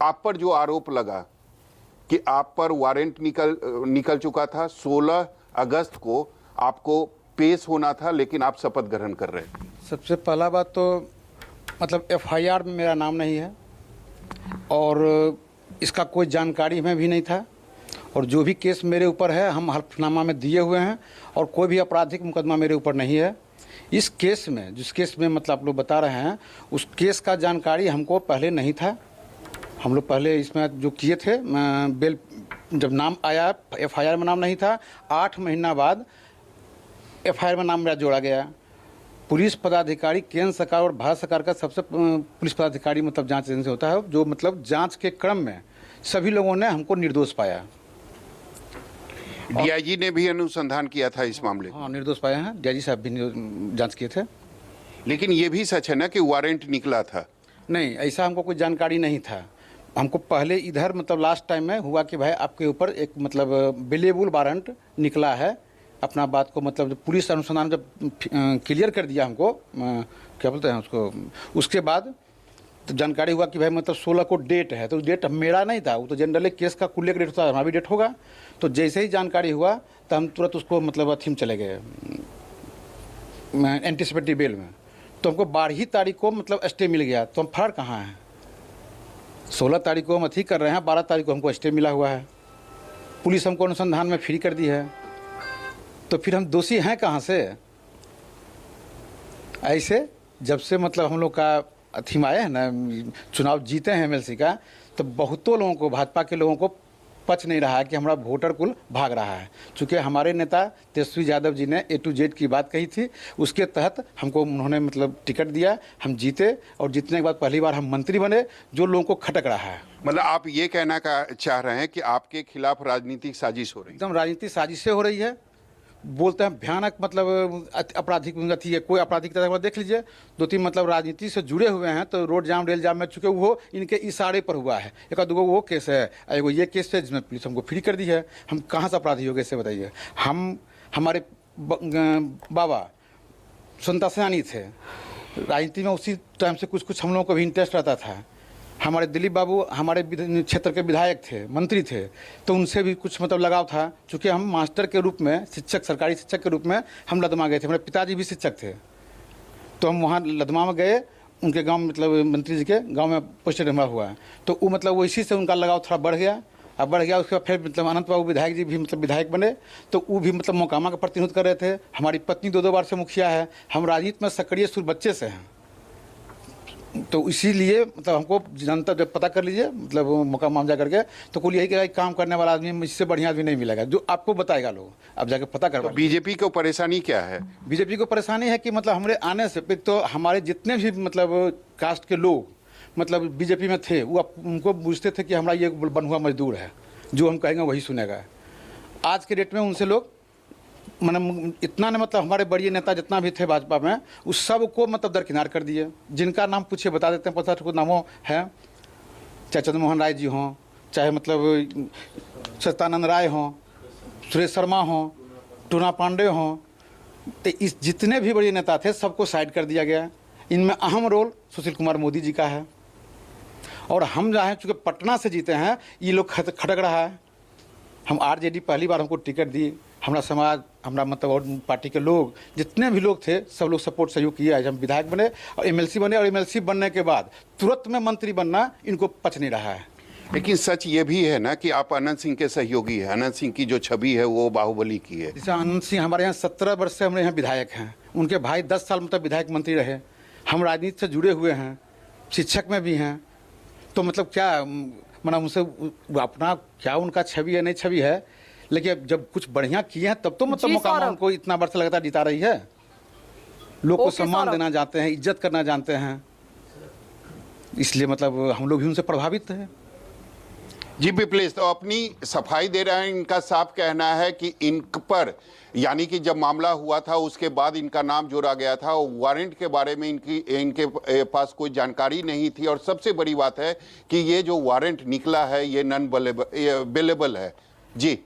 आप पर जो आरोप लगा कि आप पर वारंट निकल चुका था, 16 अगस्त को आपको पेश होना था, लेकिन आप शपथ ग्रहण कर रहे थे। सबसे पहला बात तो मतलब एफआईआर में मेरा नाम नहीं है और इसका कोई जानकारी में भी नहीं था, और जो भी केस मेरे ऊपर है हम हल्फनामा में दिए हुए हैं और कोई भी आपराधिक मुकदमा मेरे ऊपर नहीं है। इस केस में, जिस केस में मतलब आप लोग बता रहे हैं, उस केस का जानकारी हमको पहले नहीं था। हम लोग पहले इसमें जो किए थे, बेल जब नाम आया एफआईआर में नाम नहीं था, 8 महीना बाद एफआईआर में नाम मेरा जोड़ा गया। पुलिस पदाधिकारी केंद्र सरकार और भारत सरकार का सबसे पुलिस पदाधिकारी मतलब जांच एजेंसी होता है, जो मतलब जांच के क्रम में सभी लोगों ने हमको निर्दोष पाया। डीआईजी ने भी अनुसंधान किया था इस मामले। हाँ, निर्दोष पाए हैं, डीआईजी साहब भी जांच किए थे। लेकिन ये भी सच है ना कि वारंट निकला था? नहीं, ऐसा हमको कोई जानकारी नहीं था। हमको पहले इधर मतलब लास्ट टाइम में हुआ कि भाई आपके ऊपर एक मतलब बेलेबल वारंट निकला है। अपना बात को मतलब पुलिस अनुसंधान जब क्लियर कर दिया हमको, क्या बोलते हैं उसको, उसके बाद तो जानकारी हुआ कि भाई मतलब 16 को डेट है, तो डेट मेरा नहीं था, वो तो जनरली केस का कुल्ले का डेट होता है, हमारा भी डेट होगा। तो जैसे ही जानकारी हुआ तो हम तुरंत उसको मतलब अथी में चले गए, एंटिसिपेटरी बेल में। तो हमको 12 तारीख को मतलब स्टे मिल गया। तो हम फरार कहाँ हैं? 16 तारीख को हम अथी कर रहे हैं, 12 तारीख को हमको स्टे मिला हुआ है। पुलिस हमको अनुसंधान में फ्री कर दी है, तो फिर हम दोषी हैं कहाँ से? ऐसे जब से मतलब हम लोग का अथी में आए हैं ना, चुनाव जीते हैं एमएलसी का, तो बहुतों लोगों को, भाजपा के लोगों को पच नहीं रहा है कि हमारा वोटर कुल भाग रहा है। चूँकि हमारे नेता तेजस्वी यादव जी ने A to Z की बात कही थी, उसके तहत हमको उन्होंने मतलब टिकट दिया, हम जीते, और जीतने के बाद पहली बार हम मंत्री बने, जो लोगों को खटक रहा है। मतलब आप ये कहना चाह रहे हैं कि आपके खिलाफ राजनीतिक साजिश हो रही है? एकदम राजनीतिक साजिशें हो रही है। बोलते हैं भयानक मतलब आपराधिक अथी है, कोई आपराधिक तरह देख लीजिए, 2-3 मतलब राजनीति से जुड़े हुए हैं, तो रोड जाम रेल जाम में चुके वो इनके इशारे पर हुआ है। एक दो वो केस है, एगो ये केस है जिसमें पुलिस हमको फ्री कर दी है। हम कहाँ से अपराधी हो गए इससे बताइए? हमारे बाबा संता सेनानी थे राजनीति में, उसी टाइम से कुछ हम लोगों को भी इंटरेस्ट रहता था। हमारे दिलीप बाबू हमारे क्षेत्र के विधायक थे, मंत्री थे, तो उनसे भी कुछ मतलब लगाव था। चूँकि हम मास्टर के रूप में, शिक्षक, सरकारी शिक्षक के रूप में हम लदमा गए थे। मेरे पिताजी भी शिक्षक थे, तो हम वहाँ लदमा में गए, उनके गांव मतलब मंत्री जी के गांव में पोस्टेड हमारा हुआ। तो वो मतलब वो इसी से उनका लगाव थोड़ा बढ़ गया। अब बढ़ गया, उसके बाद फिर मतलब अनंत बाबू विधायक जी भी मतलब विधायक बने, तो वो भी मतलब मोकामा का प्रतिनिधित्व कर रहे थे। हमारी पत्नी 2 बार से मुखिया है। हम राजनीति में सक्रिय शुरू बच्चे से हैं, तो इसीलिए मतलब हमको जनता जब पता कर लीजिए मतलब मौका माम जा करके, तो कुल यही कि काम करने वाला आदमी इससे बढ़िया आदमी नहीं मिलेगा, जो आपको बताएगा लोग। आप जाके पता कर। तो बीजेपी को परेशानी क्या है? बीजेपी को परेशानी है कि मतलब हमारे आने से तो हमारे जितने भी मतलब कास्ट के लोग मतलब बीजेपी में थे, वो उनको पूछते थे कि हमारा ये बनहुआ मजदूर है, जो हम कहेंगे वही सुनेगा। आज के डेट में उनसे लोग मतलब इतना ने मतलब हमारे बड़े नेता जितना भी थे भाजपा में, उस सब को मतलब दरकिनार कर दिए। जिनका नाम पूछे बता देते हैं, 50 को नामों है, चाहे चंद्रमोहन राय जी हों, चाहे मतलब सत्यानंद राय हों, सुरेश शर्मा हों, टूना पांडे हों, तो इस जितने भी बड़े नेता थे सबको साइड कर दिया गया। इनमें अहम रोल सुशील कुमार मोदी जी का है। और हम जो हैं चूँकि पटना से जीते हैं, ये लोग खटक रहा है। हम आरजेडी पहली बार हमको टिकट दी, हमारा समाज, हमारा मतलब और पार्टी के लोग जितने भी लोग थे सब लोग सपोर्ट सहयोग किया। आज हम विधायक बने और एमएलसी बने, और एमएलसी बनने के बाद तुरंत में मंत्री बनना इनको पच नहीं रहा है। लेकिन सच ये भी है ना कि आप अनंत सिंह के सहयोगी हैं। अनंत सिंह की जो छवि है वो बाहुबली की है। जैसे अनंत सिंह हमारे यहाँ 17 वर्ष से हमारे यहाँ विधायक हैं, उनके भाई 10 साल मतलब विधायक मंत्री रहे। हम राजनीति से जुड़े हुए हैं, शिक्षक में भी हैं, तो मतलब क्या मतलब उनसे अपना क्या उनका छवि है नहीं छवि है, लेकिन जब कुछ बढ़िया किए हैं तब तो मतलब मुकाम उनको इतना वर्ष लगातार जिता रही है। लोग को सम्मान देना जानते हैं, इज्जत करना जानते हैं, इसलिए मतलब हम लोग भी उनसे प्रभावित हैं। जी विप्लेश, तो अपनी सफाई दे रहे हैं। इनका साफ कहना है कि इन पर यानी कि जब मामला हुआ था उसके बाद इनका नाम जोड़ा गया था और वारंट के बारे में इनके पास कोई जानकारी नहीं थी। और सबसे बड़ी बात है कि ये जो वारंट निकला है ये नॉन बेलेबल है। जी